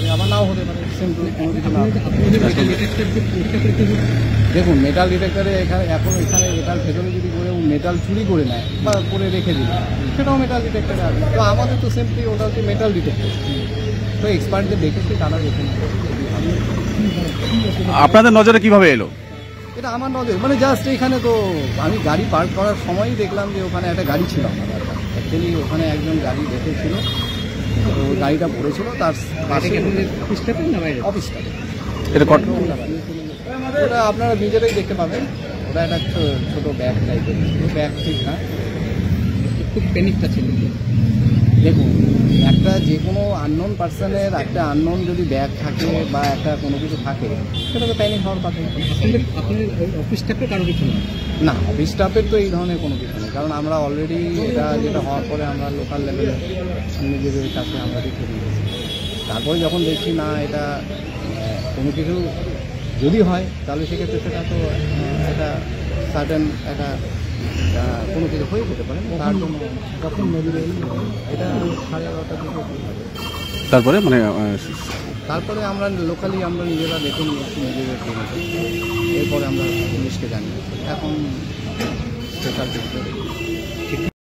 পারে, আবার নাও হতে পারে। সিম্পল কোনো কিছু না। দেখুন, মেটাল ডিটেক্টরে এখন এখানে এটার ভেতরে যদি করে মেটাল চুরি করে নেয় বা করে রেখে দিল, সেটাও মেটাল ডিটেক্টরে আসবে। তো আমাদের তো সিম্পলি ওটা হচ্ছে মেটাল ডিটেক্টর। তো এক্সপার্টদের দেখেছি, তারা দেখে নেয়। আপনাদের নজরে কিভাবে এলো? এটা আমার নজর মানে জাস্ট এখানে তো আমি গাড়ি পার্ক করার সময়ই দেখলাম যে ওখানে একটা গাড়ি ছিল আমার। অ্যাকচুয়ালি ওখানে একজন গাড়ি রেখেছিল, তো ওই গাড়িটা পড়েছিল তার অফিসটা। ওটা আপনারা নিজেরাই দেখতে পাবেন। ওটা একটা ছোটো ব্যাগ টাইপের, ব্যাগ ঠিক না, খুব প্যানিকটা ছিল। দেখুন, একটা যে কোনো আননোন পার্সনের একটা আননোন যদি ব্যাগ থাকে বা একটা কোনো কিছু থাকে, সেটা তো প্যানিক হওয়ার কথা। আপনার অফিস স্টাফের কারো কিছু না, অফিস স্টাফের তো এই ধরনের কোনো কিছু নেই, কারণ আমরা অলরেডি এটা যেটা হওয়ার পরে আমরা লোকাল লেভেলে নিজেদের কাছে আমরা রেখে দিয়েছি। তারপরে যখন দেখছি না এটা কোনো কিছু যদি হয়, তাহলে সেক্ষেত্রে সেটা তো একটা সার্টেন একটা কোনো কিছু হয়ে যেতে পারে। তার জন্য কখন নদীর এটা 11:30টার দিকে। তারপরে আমরা লোকালি আমরা নিজেরা দেখে নিয়েছি নিজেদের ট্রেনে। এরপরে আমরা পুলিশকে জানিয়েছি। এখন স্পেশাল